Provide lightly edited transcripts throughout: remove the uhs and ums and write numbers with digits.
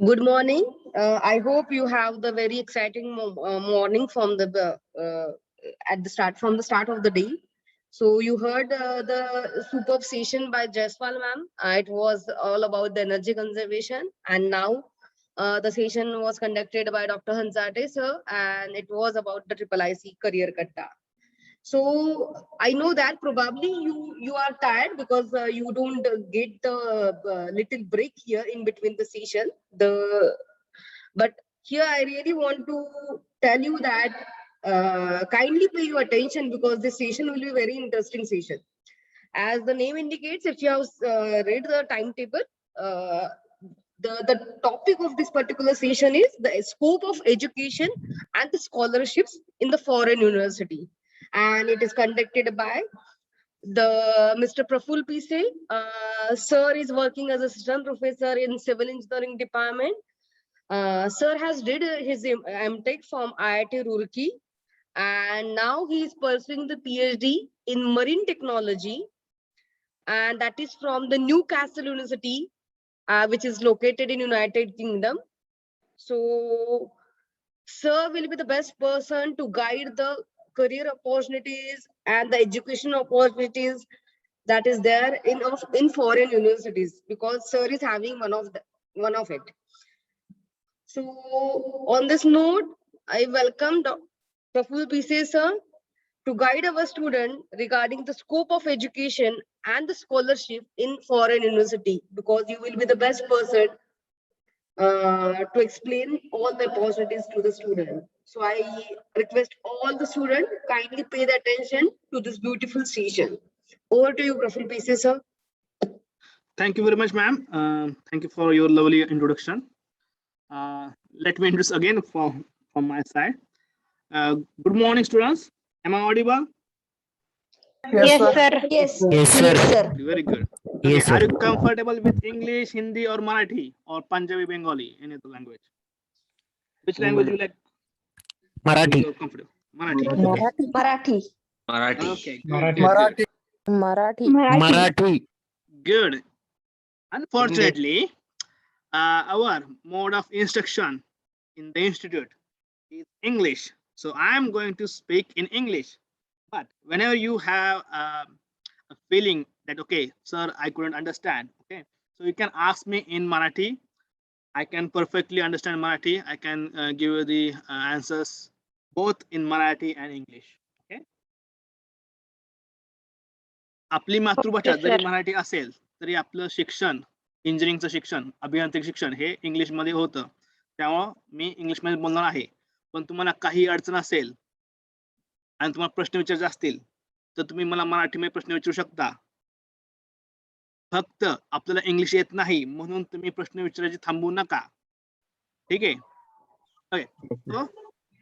Good morning. I hope you have the very exciting morning from at the start from the start of the day. So you heard the superb session by Jaiswal ma'am. It was all about the energy conservation, and now the session was conducted by Dr. Hansate sir, and it was about the Triple IC career katta. So I know that probably you are tired because you don't get the little break here in between the session. But here I really want to tell you that kindly pay your attention because this session will be very interesting session. As the name indicates, if you have read the timetable, uh, the topic of this particular session is the scope of education and the scholarships in the foreign university, and it is conducted by the Mr. Praful Pise. Sir is working as assistant professor in civil engineering department. Sir has did his MTech from IIT Roorkee, and now he is pursuing the PhD in marine technology, and that is from the Newcastle University, which is located in United Kingdom. So, sir will be the best person to guide the career opportunities and the education opportunities that is there in foreign universities, because sir is having one of it. So, on this note, I welcome Praful Pise sir to guide our student regarding the scope of education and the scholarship in foreign university, because you will be the best person to explain all the opportunities to the student. So I request all the students kindly pay the attention to this beautiful session. Over to you, Praful Pise sir. Thank you very much, ma'am. Thank you for your lovely introduction. Let me introduce again from my side. Good morning, students. Am I audible? Yes, Yes, sir. sir. Yes, Yes, sir. sir. Very good. Okay. Yes, sir. Are you comfortable with English, Hindi, or Marathi, or Punjabi, Bengali, any other language? Which language you like? Marathi. You're comfortable. Marathi. Marathi. Marathi. Okay. Good. Marathi. Good. Good. Marathi. Marathi. Good. Unfortunately, our mode of instruction in the institute is English. So I'm going to speak in English. But whenever you have a feeling that, okay, sir, I couldn't understand, okay, so you can ask me in Marathi. I can perfectly understand Marathi. I can give you the answers both in Marathi and English. Okay. आपली मातृभाषा Okay, जरी sir. Marathi असेल तरी आपलं शिक्षण, इंजिनिअरिंगचं शिक्षण, अभियांत्रिक शिक्षण हे इंग्लिशमध्ये होतं. त्यामुळं मी इंग्लिशमध्ये बोलणार आहे. पण तुम्हाला काही अडचण असेल आणि तुम्हाला प्रश्न विचारायचे असतील तर तुम्ही मला मराठीमध्ये प्रश्न विचारू शकता. फक्त आपल्याला इंग्लिश येत नाही म्हणून तुम्ही प्रश्न विचारायचे थांबवू नका. ठीक आहे? Okay. So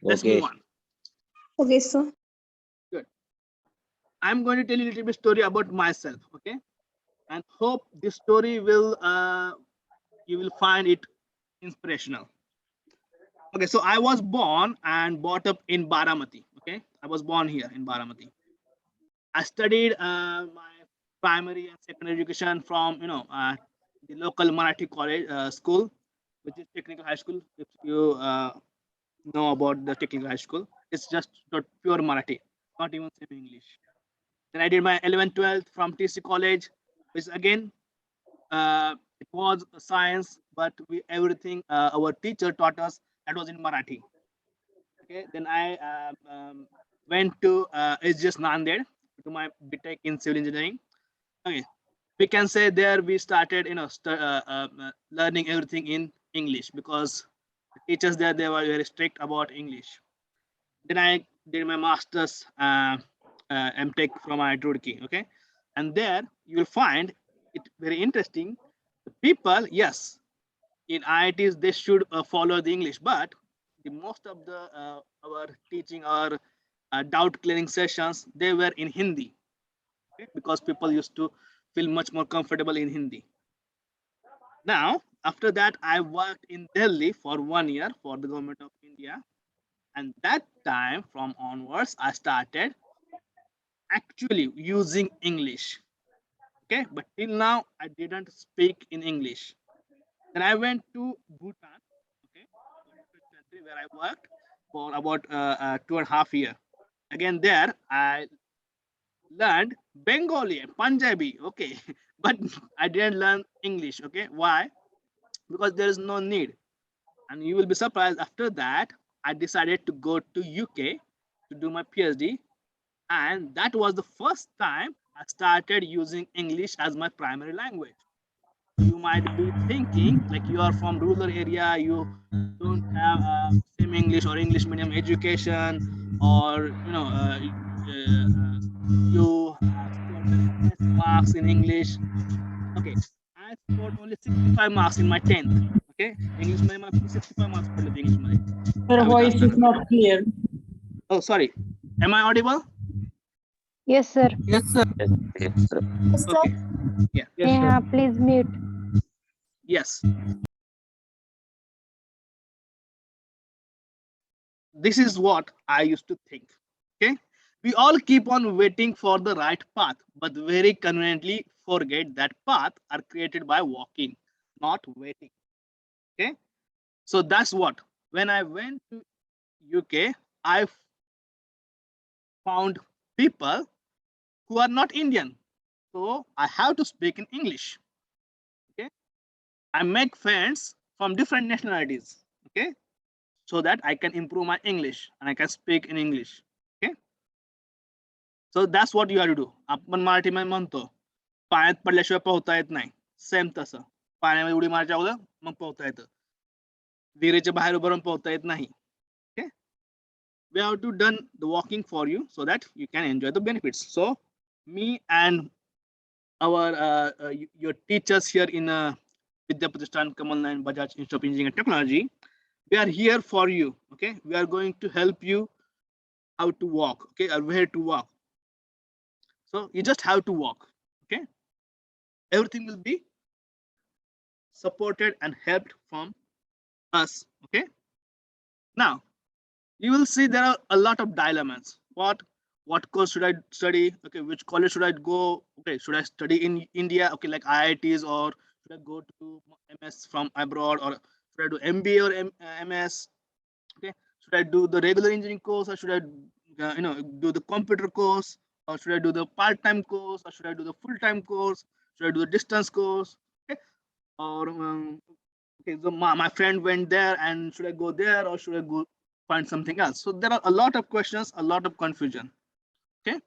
let's Okay. Move on. Okay, sir. I'm going to tell you a little bit story about myself, okay? And hope this story will you will find it inspirational. Okay, so I was born and brought up in Baramati. Okay, I was born here in Baramati. I studied my primary and secondary education from the local Marathi college school, which is Technical High School. If you know about the Technical High School, it's just not pure Marathi, not even semi English. Then I did my 11th, 12th from TC College, which again, it was a science, but everything our teacher taught us that was in Marathi. Okay, then I went to SGS Nanded to my BTech in civil engineering. Okay, we can say there we started, learning everything in English because the teachers there they were very strict about English. Then I did my master's MTech from IIT Roorkee, okay, and there you will find it very interesting. The people, yes, in IITs they should follow the English, but the most of the our teaching or doubt clearing sessions they were in Hindi, okay, because people used to feel much more comfortable in Hindi. Now, after that, I worked in Delhi for 1 year for the government of India, and that time from onwards, I started actually using English. Okay, but till now I didn't speak in English. Then I went to Bhutan, okay, country where I worked for about 2.5 years. Again, there I learned Bengali and Punjabi, okay, but I didn't learn English, okay. Why? Because there is no need. And you will be surprised, after that I decided to go to UK to do my PhD, and that was the first time I started using English as my primary language. You might be thinking like you are from rural area, you don't have same English or English medium education, or you scored very less marks in English. Okay, I scored only 65 marks in my 10th. Okay, English medium 65 marks पडले होते English मध्ये. Your दहावीत voice is असताना. not clear. Oh, sorry. Am I audible? Yes, sir. Yes, sir. Okay. Yeah. Yes, sir. Neha, please mute. Yes. This is what I used to think. Okay. We all keep on waiting for the right path, but very conveniently forget that paths are created by walking, not waiting. Okay. So that's what. When I went to UK, I found people who are not Indian. So I have to speak in English. Okay. I make friends from different nationalities. Okay. So that I can improve my English and I can speak in English. Okay. So that's what you have to do. आपण मराठीमध्ये म्हणतो पाण्यात पडल्याशिवाय पोहता येत नाही. Same तसं पाण्यामध्ये उडी मारायच्या अगोदर मग पोहता येतं. विहिरीच्या बाहेर उभं राहून पोहता येत नाही. Okay. We have to done the walking for you so that you can enjoy the benefits. So me and our your teachers here in Vidya Pratishthan Kamal Nayan Bajaj Institute of Engineering and Technology, we are here for you. Okay, we are going to help you how to walk, okay, or where to walk. So you just have to walk. Okay, everything will be supported and helped from us. Okay, now you will see there are a lot of dilemmas. What course should I study? Okay, which college should I go? Okay, should I study in India? Okay, like IITs, or should I go to MS from abroad, or should I do MBA or MS? Okay, should I do the regular engineering course, or should I do the computer course, or should I do the part-time course, or should I do the full-time course? Should I do the distance course? Okay, or okay, so my friend went there, and should I go there, or should I go find something else? So there are a lot of questions, a lot of confusion. Okay,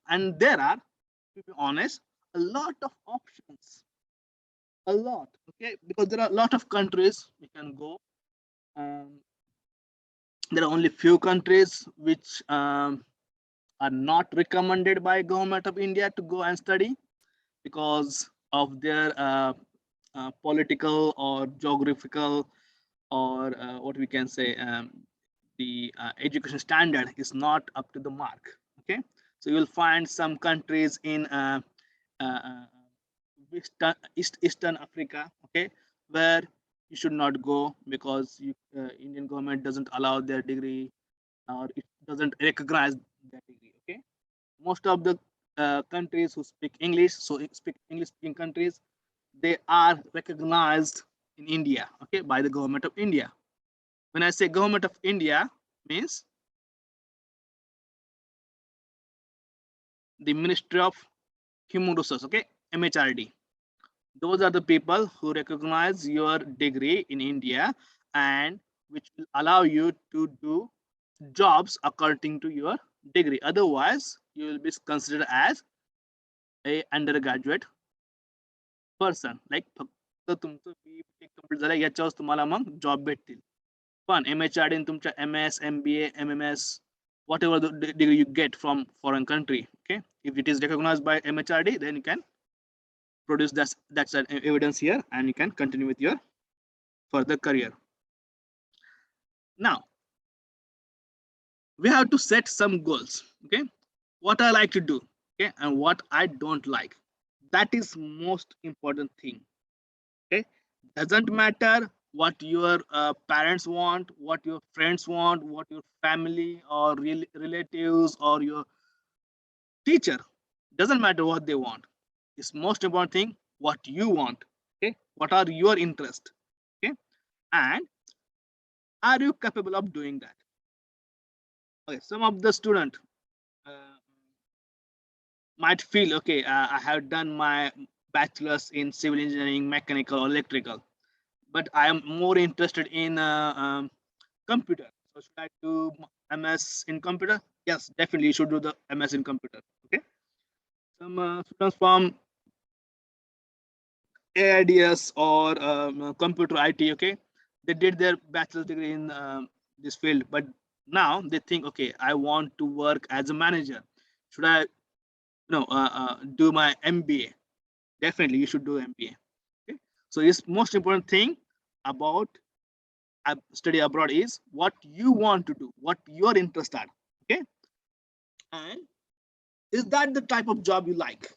and there are, to be honest, a lot of options, a lot. Okay, because there are a lot of countries we can go. There are only few countries which are not recommended by government of India to go and study because of their political or geographical, or what we can say, the education standard is not up to the mark. Okay, so you will find some countries in uh, Eastern Africa, okay, where you should not go because Indian government doesn't allow their degree, or it doesn't recognize that degree. Okay, most of the countries who speak English, so speak English speaking countries, they are recognized in India, okay, by the government of India. When I say government of India, means the Ministry of Human Resources, okay, MHRD. Those are the people who recognize your degree in India and which will allow you to do jobs according to your degree. Otherwise, you will be considered as a undergraduate person. Like फक्त तुमचं BTech complete झालं याच्यावर तुम्हाला मग job भेटतील. पण MHRD तुमच्या MS, MBA, MMS, whatever the degree you get from foreign country, okay, if it is recognized by MHRD, then you can produce that's an evidence here, and you can continue with your further career. Now we have to set some goals. Okay, what I like to do, okay, and what I don't like. That is most important thing. Okay, doesn't matter what your parents want, what your friends want, what your family or relatives or your teacher, doesn't matter what they want. It's most important thing what you want. Okay, what are your interests? and are you capable of doing that? Okay, some of the student might feel, okay, I have done my bachelor's in civil engineering, mechanical or electrical, but I am more interested in computer. So should I do MS in computer? Yes, definitely you should do the MS in computer. Okay. Some students from AIDS or computer IT, okay, they did their bachelor's degree in this field, but now they think, okay, I want to work as a manager. Should I, do my MBA? Definitely, you should do MBA. Okay, so this most important thing about study abroad is what you want to do, what your interest are. Okay, and is that the type of job you like?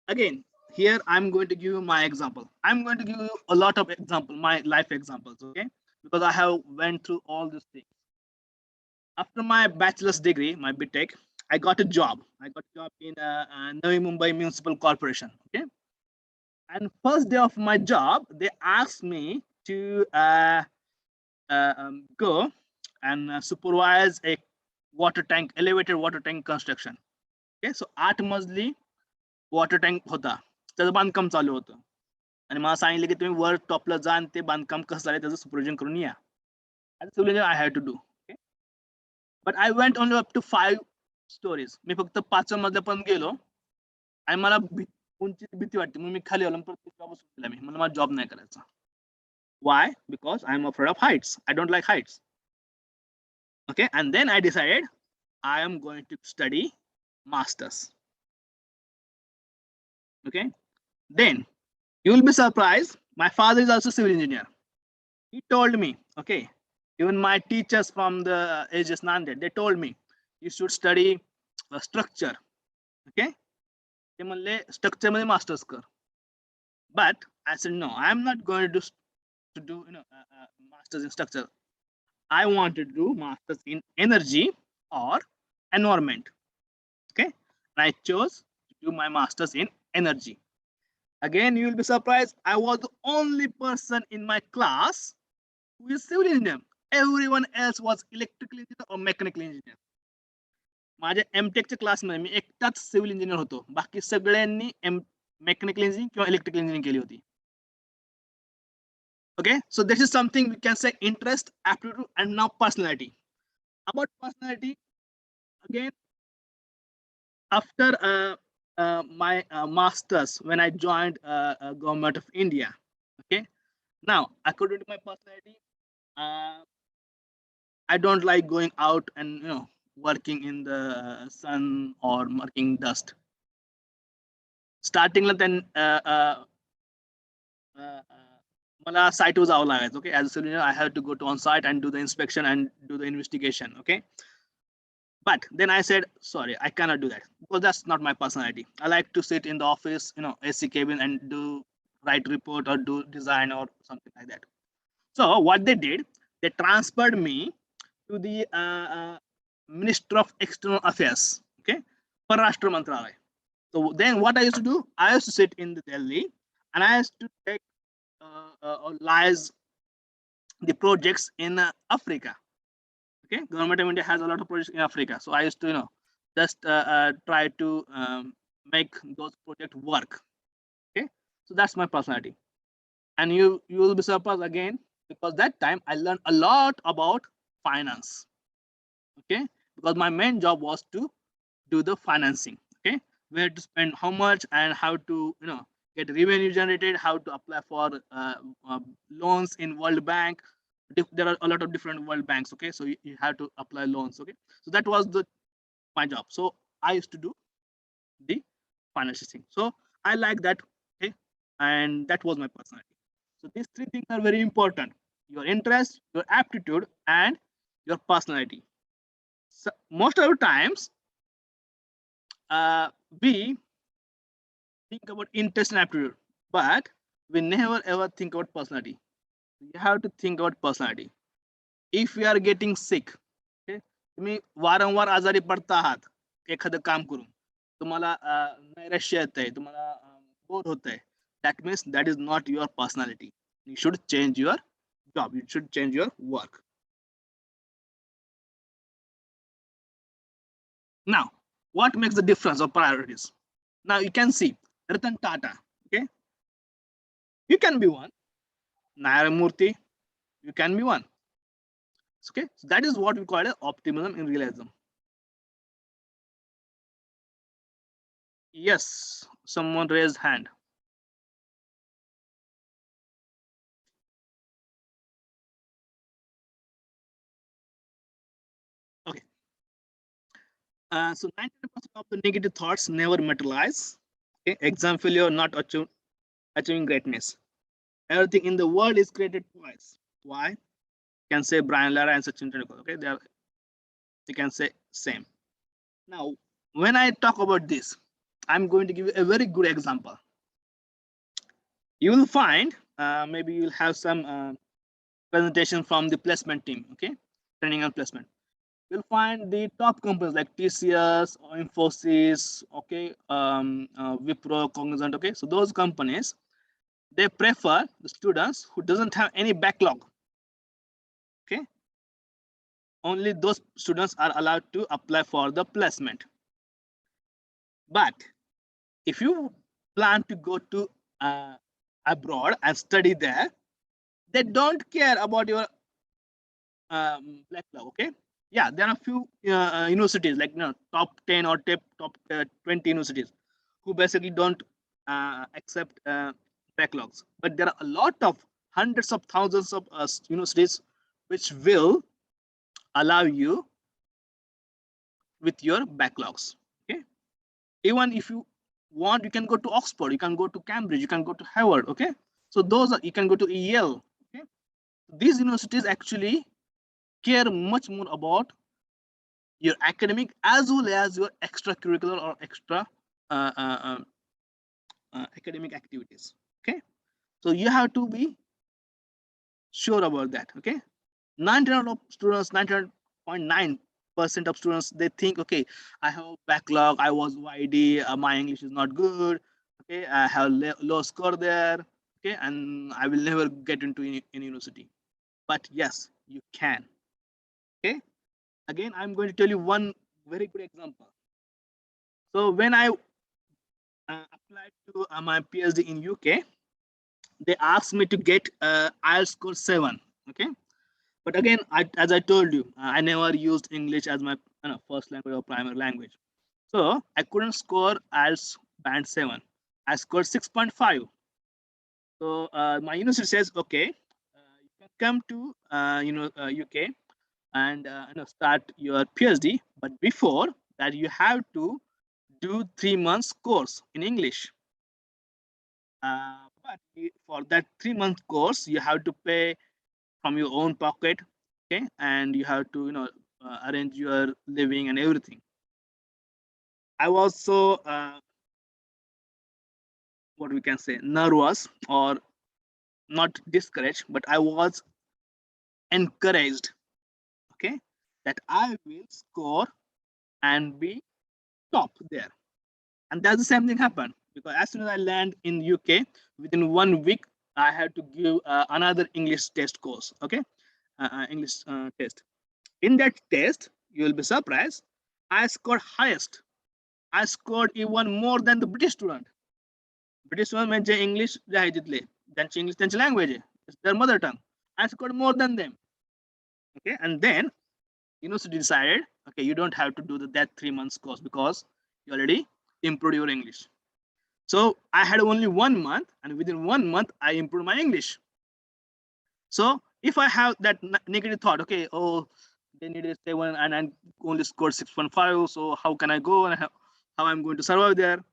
Again, here I'm going to give you my example. I'm going to give you a lot of example, my life examples, okay? Because I have went through all these things. After my bachelor's degree, my BTech, I got a job. I got a job in Navi Mumbai Municipal Corporation, okay? And first day of my job, they asked me to go and supervise a water tank, elevated water tank construction. Okay, so 8 मजली water tank होता, त्याचं बांधकाम चालू होतं आणि मला सांगितलं की तुम्ही वर टॉपला जा आणि ते बांधकाम कसं झालं त्याचं सुपरविजन करून या. I had to do. Okay, but I went only up to 5 stories. मी फक्त 5 मजल्यापर्यंत गेलो आणि मला उंचीची भीती वाटते, मग मी खाली आलो परत जॉब सुटला. मी मला माझा जॉब नाही करायचा. Why? Because I am afraid of heights. I don't like heights. Okay, and then I decided I am going to study masters. Okay, then you will be surprised. My father is also civil engineer. He told me, okay, even my teachers from the AGS Nanded, they told me you should study structure. Okay, ते म्हणले structure मध्ये masters कर. But I said no, I am not going to do masters in structure. I want to do masters in energy or environment. Okay, and I chose to do my masters in energy. Again, you will be surprised. I was the only person in my class who is civil engineer. Everyone else was electrical engineer or mechanical engineer. माझ्या एमटेकच्या क्लासमध्ये मी एकटाच civil engineer होतो, बाकी सगळ्यांनी mechanical engineering किंवा electrical engineering केली होती. Okay, so this is something we can say interest, aptitude, and now personality. About personality, again, after my masters, when I joined government of India, okay, now according to my personality, I don't like going out and working in the sun or working dust. Starting then मला साईटवर जावं लागायचं. Okay, as a civil engineer I have to go to on site and do the inspection and do the investigation. Okay, but then I said sorry, I cannot do that because that's not my personality. I like to sit in the office, AC cabin, and do write report or do design or something like that. So what they did, they transferred me to the Minister of External Affairs. Okay, Parashtra Mantralaya. So then what I used to do, I used to sit in the Delhi and I used to take lies the projects in Africa. Okay, government of India has a lot of projects in Africa, so I used to just try to make those projects work. Okay, so that's my personality, and you will be surprised again because that time I learned a lot about finance. Okay, because my main job was to do the financing. Okay, where to spend how much and how to get revenue generated, how to apply for loans in World Bank. There are a lot of different World Banks. Okay, so you have to apply loans. Okay, so that was my job. So I used to do the financial thing. So I like that. Okay, and that was my personality. So these 3 things are very important: your interest, your aptitude, and your personality. So most of the times we think about interest and aptitude, but we never ever think about personality. You have to think about personality. If you are getting sick, okay, तुम्ही वारंवार आजारी पडता आहात एखादं काम करून, तुम्हाला नैराश्य येतंय, तुम्हाला बोर होतंय, that means that is not your personality. You should change your job. You should change your work. Now, what makes the difference of priorities? Now you can see Ratan Tata. Okay, you can be one. Narayana Murthy, you can be one. Okay, so that is what we call it optimism in realism. Yes, someone raised hand. Okay. So 90% of the negative thoughts never materialize. Okay, exam failure, not achieving greatness. Everything in the world is created twice. Why? You can say Brian Lara and Sachin Tendulkar. Okay, they can say same. Now, when I talk about this, I'm going to give you a very good example. You will find maybe you'll have some presentation from the placement team. Okay, training and placement. You'll find the top companies like TCS or Infosys, okay, Wipro, Cognizant, okay. So those companies, they prefer the students who doesn't have any backlog. Okay, only those students are allowed to apply for the placement. But if you plan to go to abroad and study there, they don't care about your backlog. Okay, yeah, there are a few universities like top 10 or top 20 universities who basically don't accept backlogs, but there are a lot of hundreds of thousands of universities which will allow you with your backlogs. Okay, even if you want, you can go to Oxford, you can go to Cambridge, you can go to Harvard. Okay, so those are, you can go to Yale. Okay, these universities actually care much more about your academic as well as your extracurricular or extra academic activities. Okay, so you have to be sure about that. Okay, 99 of students, 99.9% of students, they think, okay, I have a backlog, I was YD, my English is not good. Okay, I have low score there. Okay, and I will never get into any university. But yes, you can. Okay, again, I'm going to tell you one very good example. So when I applied to my PhD in UK, they asked me to get IELTS score 7. Okay, but again, as I told you, I never used English as my first language or primary language, so I couldn't score IELTS band 7. I scored 6.5. So my university says, okay, you can come to UK and start your PhD, but before that you have to do 3 months course in English. But for that 3-month course, you have to pay from your own pocket. Okay, and you have to arrange your living and everything. I was so what we can say, nervous, or not discouraged, but I was encouraged. Okay, that I will score and be top there. And that's the same thing happened, because as soon as I land in UK, within 1 week I had to give another English test course. Okay, English test. In that test, you will be surprised, I scored highest. I scored even more than the British student. British student means English then English language, it's their mother tongue. I scored more than them. Okay, and then university decided, okay, you don't have to do that 3 months course because you already improved your English. So I had only 1 month, and within 1 month I improved my English. So if I have that negative thought, okay, oh, they needed 7 and I only scored 6.5, so how can I go and how I'm going to survive there?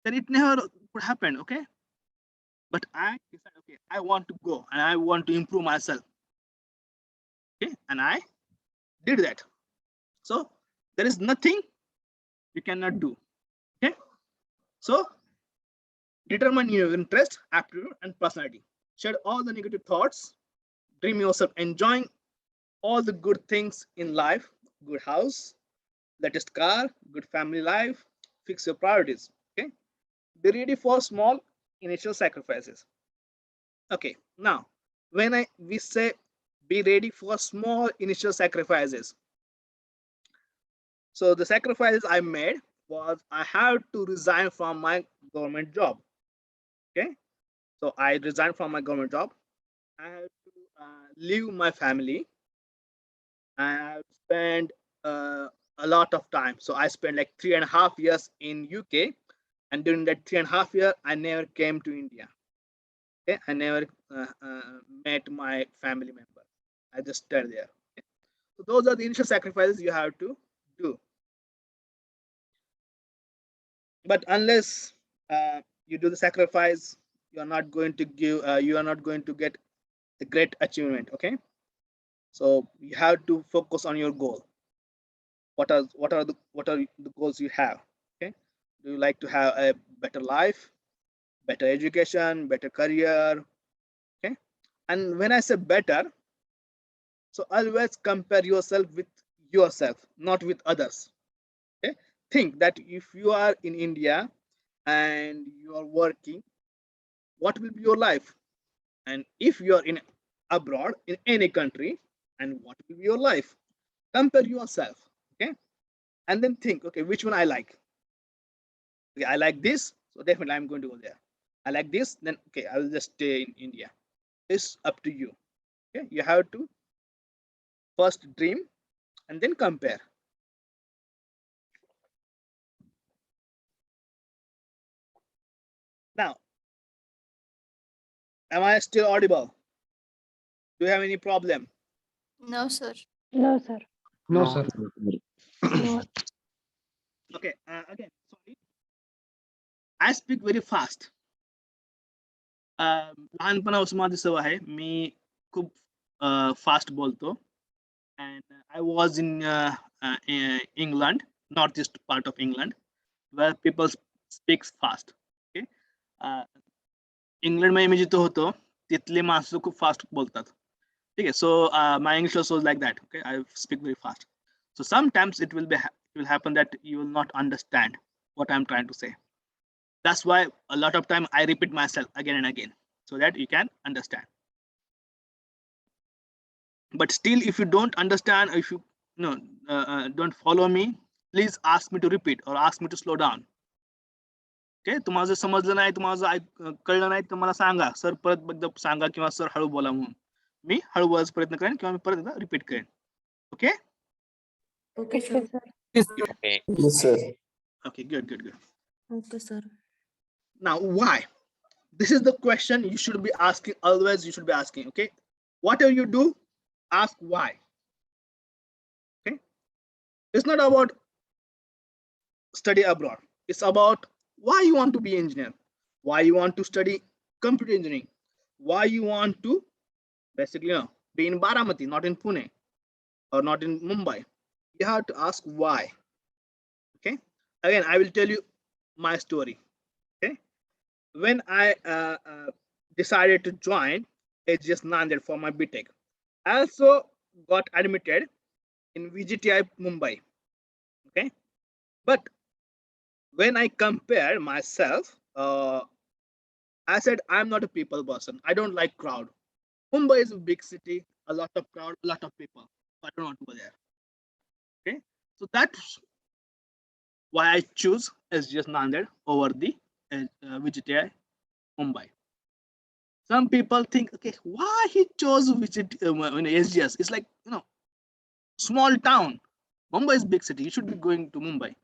Then it never could happen. Okay, but I decided, okay, I want to go and I want to improve myself. Okay, and I did that. So there is nothing you cannot do. Okay, so determine your interest, aptitude, and personality. Shed all the negative thoughts. Dream yourself enjoying all the good things in life. Good house, latest car, good family life. Fix your priorities. Okay, be ready for small initial sacrifices. Okay, now when we say be ready for small initial sacrifices. So the sacrifices I made was I had to resign from my government job. Okay, so I resigned from my government job. I had to leave my family. I have spent a lot of time. So I spent like 3.5 years in UK, and during that 3.5 years, I never came to India. Okay, I never met my family member. I just stayed there. Okay? So those are the initial sacrifices you have to do. But unless you do the sacrifice, you are not going to give. You are not going to get a great achievement. Okay, so you have to focus on your goal. What are the goals you have? Okay, do you like to have a better life, better education, better career? Okay, and when I say better, so always compare yourself with yourself, not with others. Okay, think that if you are in India and you are working, what will be your life? And if you are in abroad in any country, and what will be your life? Compare yourself. Okay, and then think, okay, which one I like? Okay, I like this, so definitely I'm going to go there. I like this, then okay, I will just stay in India. It's up to you. Okay, you have to first dream and then compare. Now, am I still audible? Do you have any problem? No, sir. No, sir. No, sir. No. Okay, again, sorry. I speak very fast. लहानपणापासून माझी सवय आहे मी खूप fast बोलतो. And I was in England, northeast part of England, where people speaks fast. Okay, England मध्ये मी जिथं होतो तिथले माणसं खूप फास्ट बोलतात. ठीक आहे, so my English also is like that. Okay, I speak very fast. So sometimes it will happen that you will not understand what I'm trying to say. That's why a lot of time I repeat myself again and again so that you can understand. But still, if you don't understand, if you don't follow me, please ask me to repeat or ask me to slow down. Okay, तुम्हाला जर समजलं नाही, तुम्हाला कळलं नाही तर मला सांगा, sir परत एकदा सांगा किंवा सर हळू बोला म्हणून मी हळू बोलायचा प्रयत्न करेन किंवा मी परत एकदा रिपीट करेन. Okay Okay, Okay, sir. sir. Yes, sir. Okay, good. Okay, sir. Now, why? This is the question you should be asking always. You should be asking, okay, whatever you do, ask why. Okay, it's not about study abroad. It's about why you want to be engineer, why you want to study computer engineering, why you want to basically be in Baramati, not in Pune or not in Mumbai. You have to ask why. Okay, again, I will tell you my story. Okay, when I decided to join HGS Nanded for my BTech, I also got admitted in VGTI Mumbai. Okay, but when I compare myself, I said I'm not a people person. I don't like crowd. Mumbai is a big city, a lot of crowd, a lot of people. I don't want to go there. Okay, so that's why I choose SGS Nanded over the VGTI Mumbai. Some people think, okay, why he chose SGS? It's like, small town. Mumbai is big city. You should be going to Mumbai.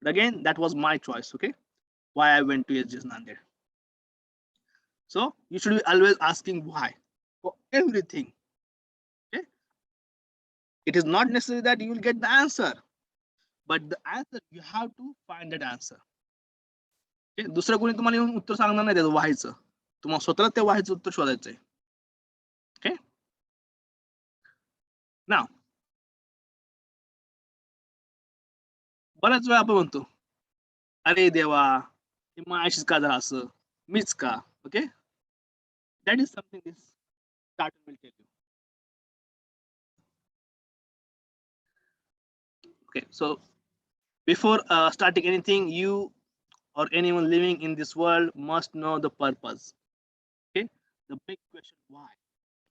But again, that was my choice. Okay, why I went to SGS Nanded. So you should be always asking why for everything. Okay, it is not necessary that you will get the answer, but the answer you have to find that answer. Okay, दुसरं कोणी तुम्हाला येऊन उत्तर सांगणार नाही त्याचं व्हायचं, तुम्हाला स्वतःला त्या व्हायचं उत्तर शोधायचंय. Okay, now बऱ्याच वेळा आपण म्हणतो, अरे देवा, हे माझ्याशीच का झालं असं, मीच का? Okay, that is something this starter will tell you. Okay, so before starting anything, you or anyone living in this world must know the purpose. Okay, the big question why.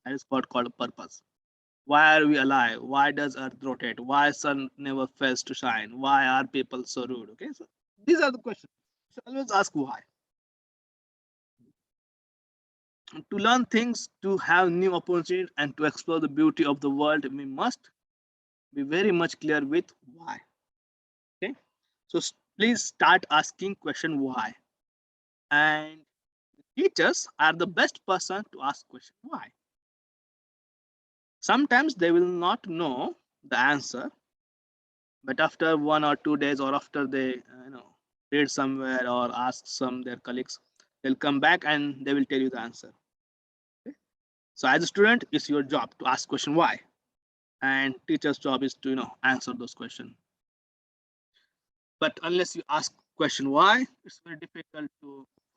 That is called purpose. Why are we alive? Why does Earth rotate? Why sun never fails to shine? Why are people so rude? Okay, so these are the questions. So always ask why. To learn things, to have new opportunities, and to explore the beauty of the world, we must be very much clear with why. Okay, so please start asking question why, and teachers are the best person to ask question why. Sometimes they will not know the answer, but after 1 or 2 days, or after they read somewhere or ask some their colleagues, they'll come back and they will tell you the answer. Okay? So as a student, it's your job to ask question why, and teacher's job is to answer those questions. But unless you ask question why, it's very difficult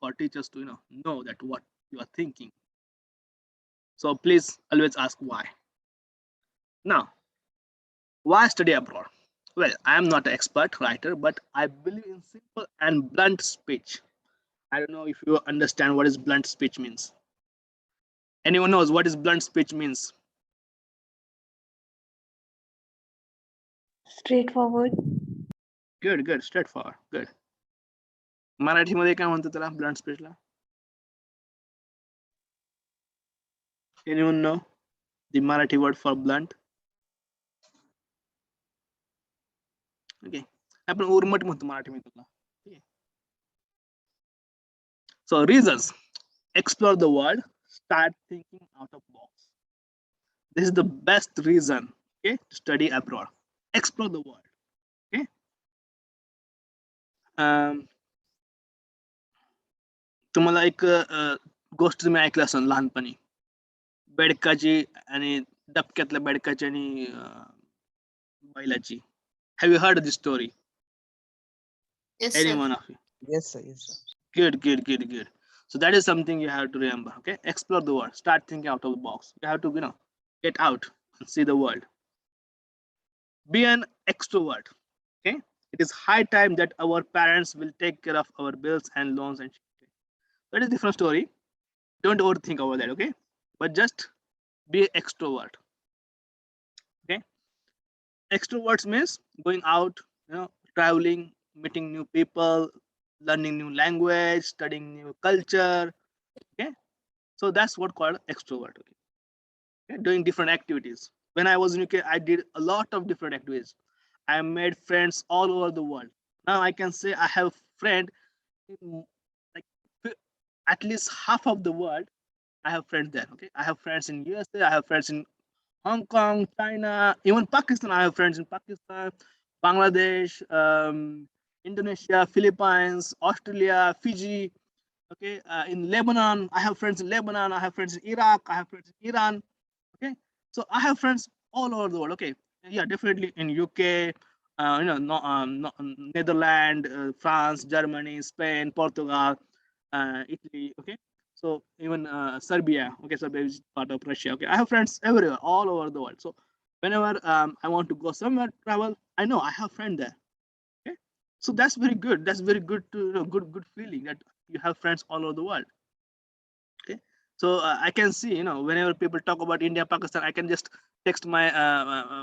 for teachers to know that what you are thinking. So please always ask why. Now, why study abroad? Well, I am not an expert writer, but I believe in simple and blunt speech. I don't know if you understand what is blunt speech means. Anyone knows what is blunt speech means? Straightforward. Good, straightforward, good. मराठीमध्ये काय म्हणतो त्याला blunt speech La? Anyone know the Marathi word for blunt? Okay, आपण उर्मट म्हणतो मराठीमध्ये त्याला. So reasons: explore the world, start thinking out of box. This is the best reason, okay, to study abroad. Explore the world. Okay. तुम्हाला एक गोष्ट तुम्ही ऐकलं असेल लहानपणी, बेडकाची आणि डबक्यातल्या बेडकाची आणि बैलाची. Have you heard this story? Yes, Any sir. one of you? Yes, sir. Yes, sir. Good. So that is something you have to remember. Okay, explore the world. Start thinking out of the box. You have to get out and see the world. Be an extrovert. Okay, it is high time that our parents will take care of our bills and loans and shit. That is a different story. Don't overthink over that. Okay, but just be extrovert. Okay, extroverts means going out, traveling, meeting new people, learning new language, studying new culture. Okay, so that's what called extrovert. Okay, doing different activities. When I was in UK, I did a lot of different activities. I made friends all over the world. Now I can say I have friend in like at least half of the world. I have friends there. Okay, I have friends in USA. I have friends in Hong Kong, China, even Pakistan. I have friends in Pakistan, Bangladesh, Indonesia, Philippines, Australia, Fiji. Okay, in Lebanon, I have friends in Lebanon. I have friends in Iraq. I have friends in Iran. Okay, so I have friends all over the world. Okay, yeah, definitely in UK, Netherlands, France, Germany, Spain, Portugal, Italy. Okay, so even Serbia. Okay, Serbia is part of Russia. Okay, I have friends everywhere, all over the world. So whenever I want to go somewhere, travel, I know I have friends there. Okay, so that's very good. That's very good to good feeling that you have friends all over the world. Okay, so I can see whenever people talk about India, Pakistan, I can just text my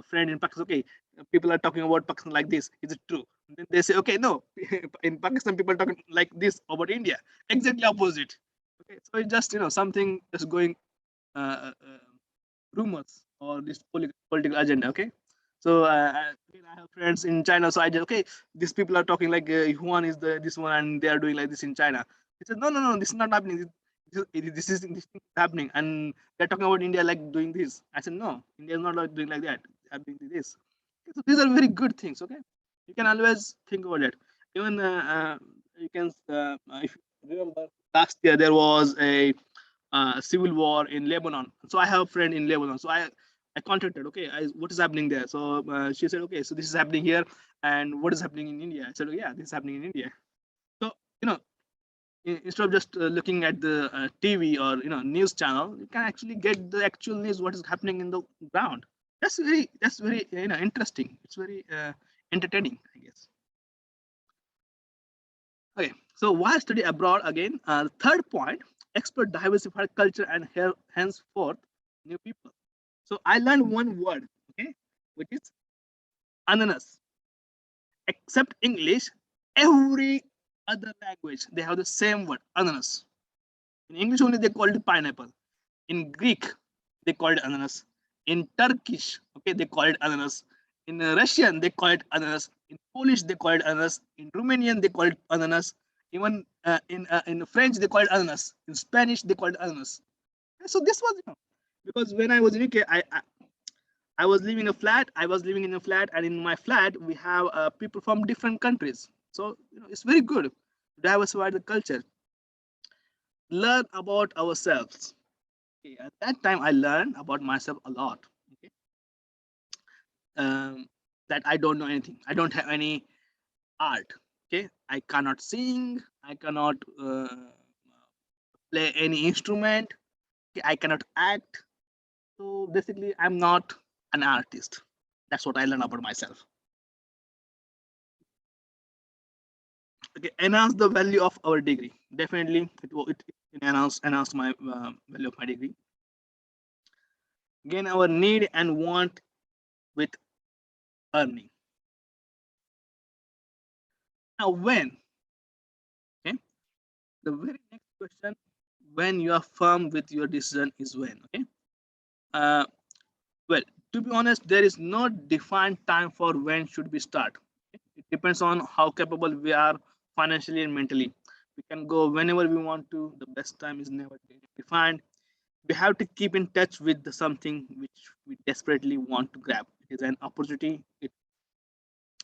friend in Pakistan. Okay, people are talking about Pakistan like this. Is it true? And then they say, okay, no, in Pakistan people talking like this about India. Exactly opposite. Okay, so it's just something is going rumors or this political agenda. Okay, so I have friends in China, so I just these people are talking like Yuan is this one and they are doing like this in China. He said no, this is not happening. This is happening, and they're talking about India like doing this. I said no, India is not like doing like that. They're doing this. Okay, so these are very good things. Okay, you can always think about it. Even you can if you remember last year there was a civil war in Lebanon. So I have a friend in Lebanon. So I contacted, okay, what is happening there? So she said, okay, so this is happening here, and what is happening in India? I said, oh, yeah, this is happening in India. So instead of just looking at the TV or news channel, you can actually get the actual news, what is happening in the ground. That's very interesting. It's very entertaining, I guess. Okay, so why study abroad again? Third point, explore diversified culture and henceforth new people. So I learned one word, okay, which is ananas. Except English, every other language they have the same word, ananas. In English only they call it pineapple. In Greek, they call it ananas. In Turkish, okay, they call it ananas. In Russian, they call it ananas. In Polish, they call it ananas. In Romanian, they call it ananas. Even in French, they call it ananas. In Spanish, they call it ananas. So this was, because when I was in UK, I was living a flat. I was living in a flat, and in my flat we have people from different countries. So it's very good to diversify the culture, learn about ourselves. Okay, at that time, I learned about myself a lot. Okay, that I don't know anything. I don't have any art. Okay, I cannot sing. I cannot play any instrument. Okay, I cannot act. So basically, I'm not an artist. That's what I learned about myself. Okay, enhance the value of our degree. Definitely, it enhanced my value of my degree. Gain our need and want with earning. Now, when? Okay, the very next question, when you are firm with your decision is when. Okay, uh, well, to be honest, there is no defined time for when should we start. Okay? It depends on how capable we are financially and mentally. We can go whenever we want to. The best time is never defined. We have to keep in touch with something which we desperately want to grab. It is an opportunity, it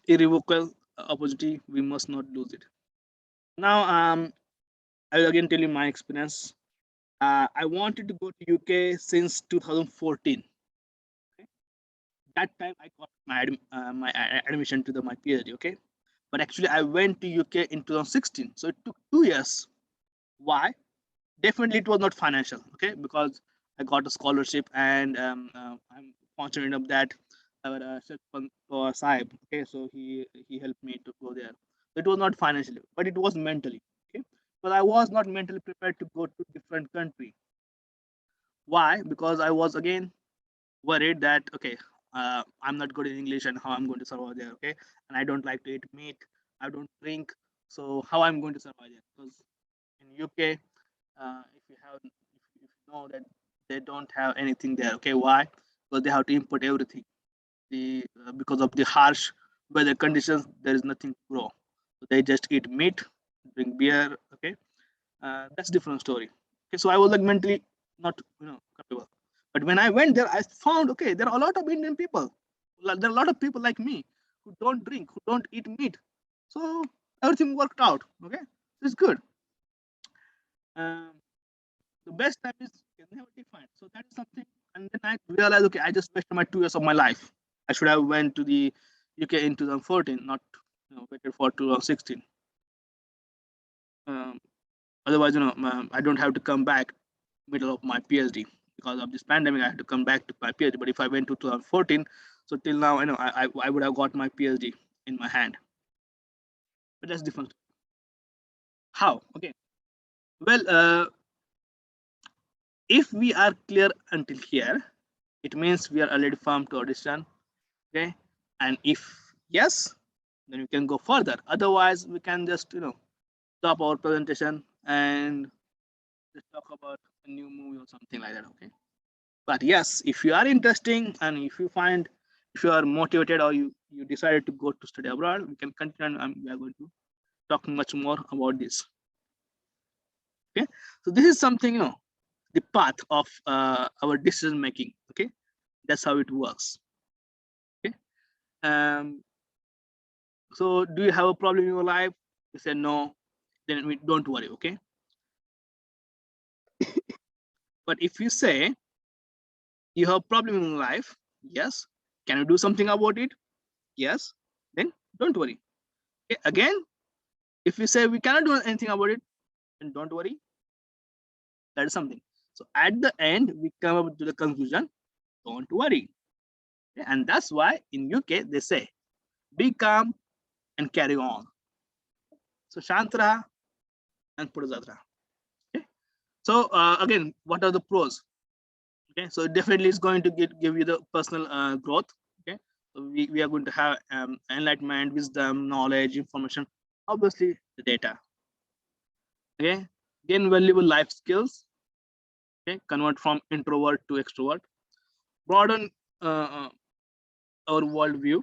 irrevocable opportunity. We must not lose it. Now, I will again tell you my experience. I wanted to go to UK since 2014. Okay? That time I got my admission to my PhD. Okay, but actually I went to UK in 2016, so it took 2 years. Why? Definitely it was not financial. Okay, because I got a scholarship, and I'm fortunate enough that our Sahib, okay, so he helped me to go there. So it was not financially, but it was mentally. Okay, but I was not mentally prepared to go to different country. Why? Because I was again worried that, okay, I'm not good in English and how I'm going to survive there. Okay, and I don't like to eat meat. I don't drink. So how I'm going to survive there? Because in UK, if you know that they don't have anything there. Okay, why? Because they have to import everything. Because of the harsh weather conditions, there is nothing to grow. So they just eat meat, drink beer. Okay, that's different story. Okay, so I was like mentally not capable. But when I went there, I found, okay, there are a lot of Indian people. There are a lot of people like me who don't drink, who don't eat meat. So everything worked out. Okay, it's good. Um, the best time is never defined. So that is something. And then I realized, okay, I just wasted my 2 years of my life. I should have went to the UK in 2014, not waited for 2016. Um, Otherwise, I don't have to come back middle of my PhD because of this pandemic. I had to come back to my PhD. But if I went to 2014, so till now, I would have got my PhD in my hand. But that's different. How? Okay. Well, if we are clear until here, it means we are already firm to our decision. Okay, and if yes, then we can go further. Otherwise, we can just stop our presentation and just talk about a new movie or something like that. Okay. But yes, if you are interesting and if you are motivated, or you decided to go to study abroad, we can continue, and we are going to talk much more about this. Okay, so this is something, the path of our decision making. Okay, that's how it works. Okay, so do you have a problem in your life? You say no, then we don't worry. Okay, but if you say you have a problem in your life, yes, can you do something about it? Yes, then don't worry. Okay, again, if you say we cannot do anything about it, then don't worry. That is something. So at the end, we come up to the conclusion, don't worry. Okay, and that's why in UK they say, be calm and carry on. So Shantra and Puruzatra. Okay. So again, what are the pros? Okay, so definitely it's going to give you the personal growth. Okay, so we are going to have enlightenment, wisdom, knowledge, information, obviously the data. Okay, gain valuable life skills. Okay, convert from introvert to extrovert, broaden our worldview.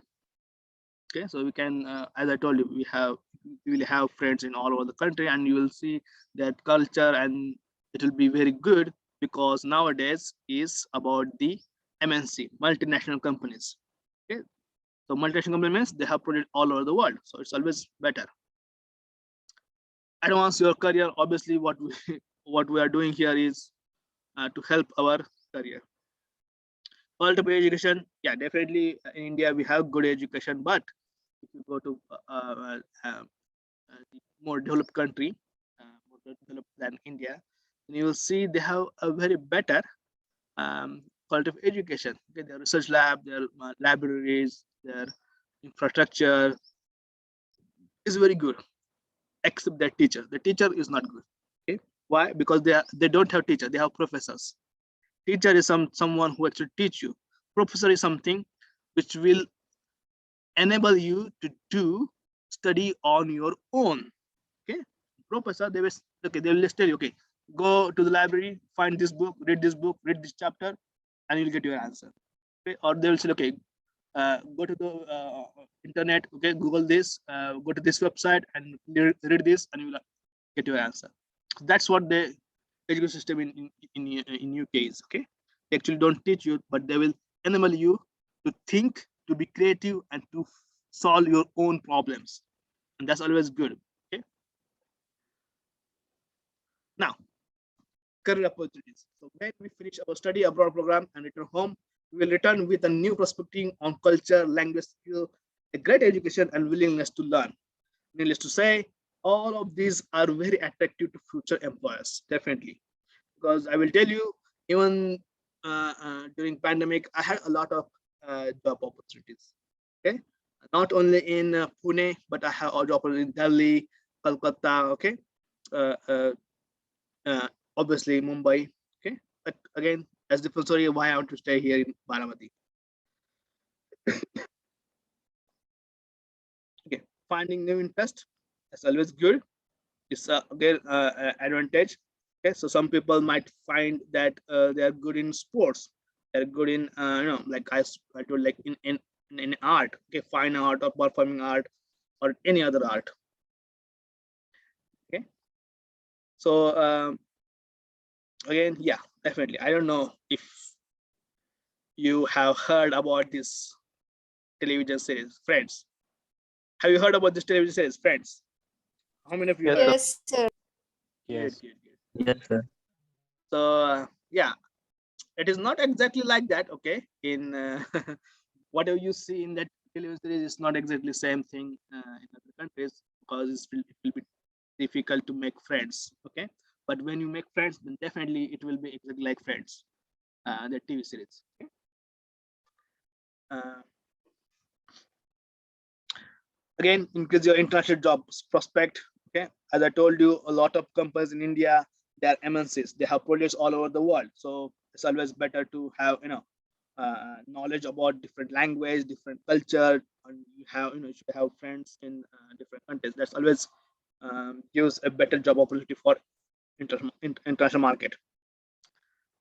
Okay, so we can, as I told you, we will have friends in all over the country, and you will see that culture, and it will be very good because nowadays is about the MNC, multinational companies. Okay, so multinational companies, they have projects all over the world, so it's always better. Advance your career. Obviously, what we what we are doing here is to help our career. Multiple education, yeah, definitely in India we have good education, but if you go to more developed country, more developed than India, then you will see they have a very better quality of education. Okay, their research lab, their libraries, their infrastructure is very good, except their teacher. The teacher is not good. Okay, why? Because they don't have teacher; they have professors. Teacher is someone who actually teach you. Professor is something which will enable you to do study on your own. Okay, professor, they will just tell you, okay, go to the library, find this book, read this chapter, and you'll get your answer. Okay, or they will say, okay, go to the internet, okay, Google this, go to this website and read this, and you will get your answer. That's what the education system in UK is. Okay, they actually don't teach you, but they will enable you to think, to be creative, and to solve your own problems, and that's always good. Okay, now career opportunities. So when we finish our study abroad program and return home, we will return with a new perspective on culture, language skill, a great education, and willingness to learn. Needless to say, all of these are very attractive to future employers, definitely. Because I will tell you, even during pandemic, I had a lot of job opportunities. Okay, not only in Pune, but I have a job in Delhi, Kolkata. Okay, uh, uh, obviously Mumbai. Okay, but again, as the story why I want to stay here in Baramati. Okay, finding new interest is always good. It's again advantage. Okay, so some people might find that they are good in sports, they're good in like I told, like in art. Okay, fine art or performing art or any other art. Okay, so again, yeah, definitely. I don't know if you have heard about this television series, Friends. Have you heard about this television series, Friends? How many of you Yes, heard? sir. Yes, sir. Yes. Good. Yes, sir. So yeah, it is not exactly like that. Okay, in whatever you see in that television series is not exactly same thing in other countries, because it will be difficult to make friends. Okay, but when you make friends, then definitely it will be exactly like Friends, the TV series. Okay? Uh, Again, increase your international jobs prospect. Okay, as I told you, a lot of companies in India, they are MNCs, they have projects all over the world, so it's always better to have knowledge about different language, different culture, and you should have friends in different countries. That's always gives a better job opportunity for international market.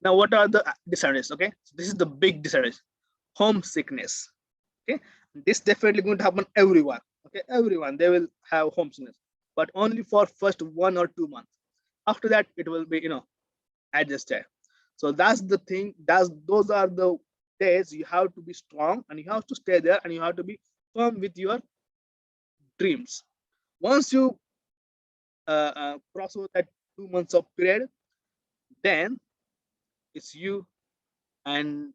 Now, what are the disadvantages? Okay, so this is the big disadvantage: homesickness. Okay, this definitely going to happen everyone. Okay, everyone, they will have homesickness, but only for first 1 or 2 months. After that, it will be adjusted. So that's the thing. Those are the days you have to be strong, and you have to stay there, and you have to be firm with your dreams. Once you cross over that 2 months of period, then it's you and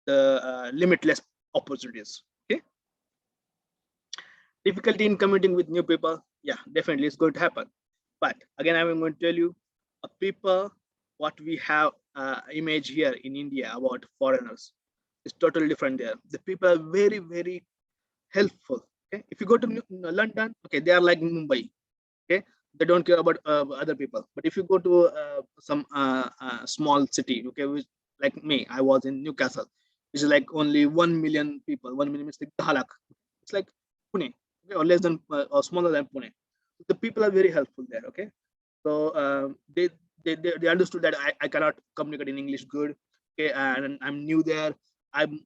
the limitless opportunities. Okay, difficulty in communicating with new people, yeah, definitely it's going to happen. But again, I'm going to tell you, people, what we have image here in India about foreigners is totally different there. The people are very, very helpful. Okay, if you go to London, okay, they are like Mumbai. Okay, They don't care about other people. But if you go to some small city, okay, which, like me, I was in Newcastle, which is like only 1 million people. 1 million is like 10 lakh. It's like Pune, okay, or less than or smaller than Pune. The people are very helpful there. Okay, so they understood that I cannot communicate in English good. Okay, and I'm new there. I'm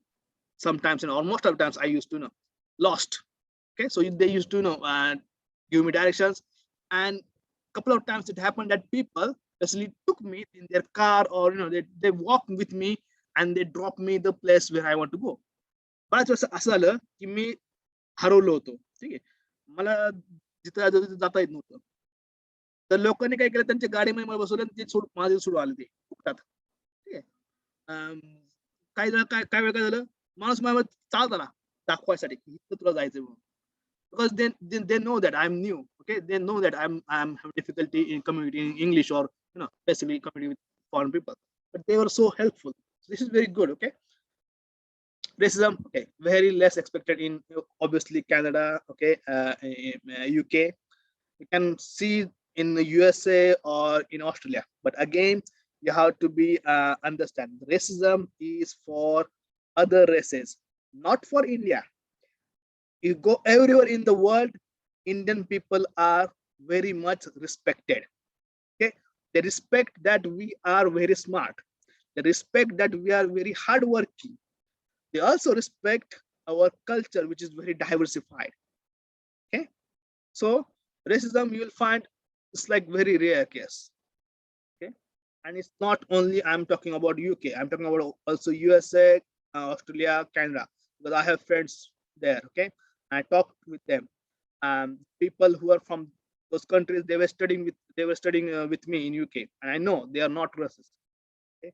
sometimes, or most of the times, I used to lost. Okay, so they used to give me directions, and couple of times it happened that people actually took me in their car, or they walk with me and they drop me the place where I want to go. बऱ्याच वेळेस असं झालं की मी हरवलो होतो. ठीक आहे, मला जिथं जायचं होतं तिथं जाता येत नव्हतं. तर लोकांनी काय केलं, त्यांच्या गाडीमध्ये मला बसवलं आणि ते माझे सोडून आले ते फुकटात. ठीक आहे. काय झालं, काय वेळ काय झालं, माणूस माझ्यावर चालत आला दाखवायसाठी की इथं तुला जायचं म्हणून. Because they know that I'm new. Okay, they know that I'm having difficulty in communicating in English, or basically communicating with foreign people. But they were so helpful. So this is very good. Okay, racism. Okay, very less expected in obviously Canada. Okay, UK. You can see in the USA or in Australia. But again, you have to be understand. Racism is for other races, not for India. You go everywhere in the world, Indian people are very much respected. Okay, they respect that we are very smart. They respect that we are very hardworking. They also respect our culture, which is very diversified. Okay, so racism you will find it's like very rare case. Okay, and it's not only I'm talking about UK. I'm talking about also USA, Australia, Canada, because I have friends there. Okay, I talked with them. People who are from those countries, they were studying with me in UK, and I know they are not racist. Okay?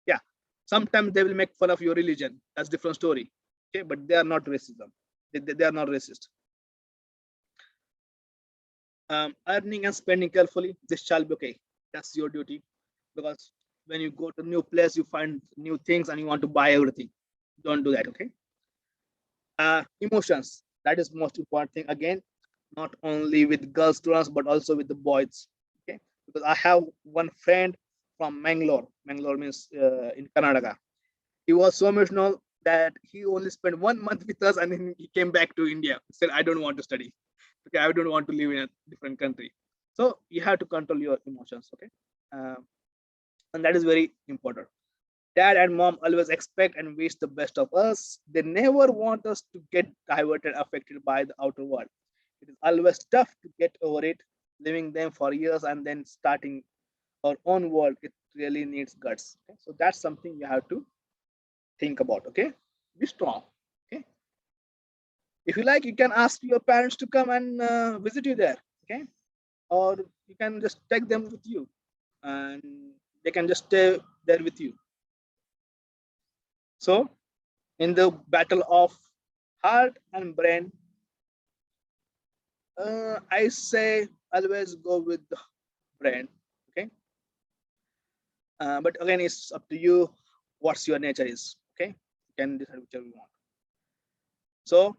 Yeah, sometimes they will make fun of your religion. That's different story. Okay, but they are not racism. They are not racist. Earning and spending carefully. This shall be okay. That's your duty, because when you go to new place, you find new things and you want to buy everything. Don't do that. Okay. Emotions. That is most important thing. Again, not only with girl students but also with the boys. Okay, because I have one friend from Mangalore. Mangalore means in Karnataka. He was so emotional that he only spent 1 month with us, and then he came back to India. He said, I don't want to study. Okay, I don't want to live in a different country. So you have to control your emotions. Okay, and that is very important. Dad and mom always expect and wish the best of us. They never want us to get diverted, affected by the outer world. It is always tough to get over it, leaving them for years and then starting our own world. It really needs guts. Okay? So that's something you have to think about. Okay, be strong. Okay, if you like, you can ask your parents to come and visit you there. Okay, or you can just take them with you, and they can just stay there with you. So, in the battle of heart and brain, I say always go with the brain. Okay, but again, it's up to you. What's your nature is. Okay, you can decide whichever you want. So,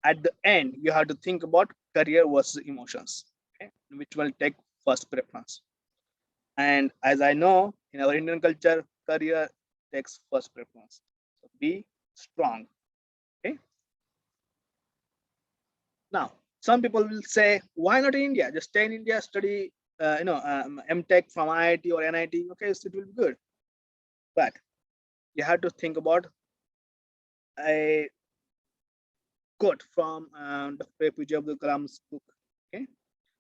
at the end, you have to think about career versus emotions. Okay, which will take first preference. And as I know, in our Indian culture, career takes first preference. So be strong. Okay. Now, some people will say, why not in India? Just stay in India, study, MTech from IIT or NIT. Okay, so it will be good. But you have to think about a quote from Dr. APJ Abdul Kalam's book. Okay,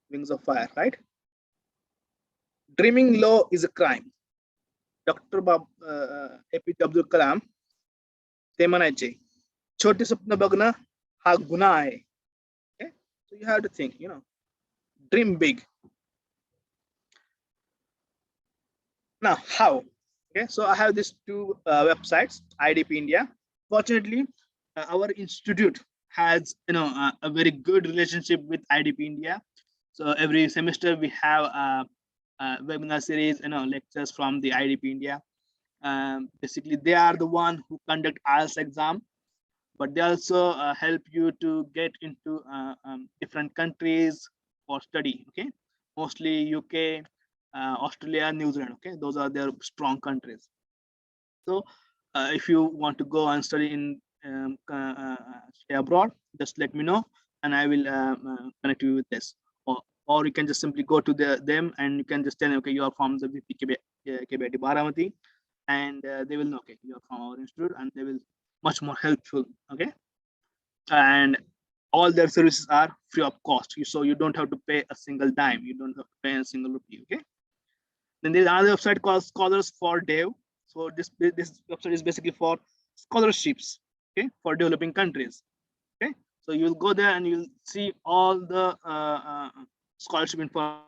Wings of Fire. Right. Dreaming low is a crime. Dr. APJ Abdul Kalam ते म्हणायचे छोटे स्वप्न बघणं हा गुन्हा आहे. Okay, so you have to think, dream big. Now, how? Okay, so I have these two websites, IDP India. Fortunately, our institute has a very good relationship with IDP India. So every semester we have a webinar series, lectures from the IDP India. Basically, they are the one who conduct IELTS exam, but they also help you to get into different countries for study. Okay, mostly UK, Australia, New Zealand. Okay, those are their strong countries. So if you want to go and study in stay abroad, just let me know, and I will connect you with this. Or you can just simply go to them and you can just tell them, okay, you are from the KBIT Baramati, and they will know, okay, you are from our institute, and they will much more helpful. Okay, and all their services are free of cost. So you don't have to pay a single dime. You don't have to pay a single rupee. Okay. Then there's another website called Scholars for Dev. So this website is basically for scholarships, okay, for developing countries. Okay, so you'll go there and you'll see all the scholarship information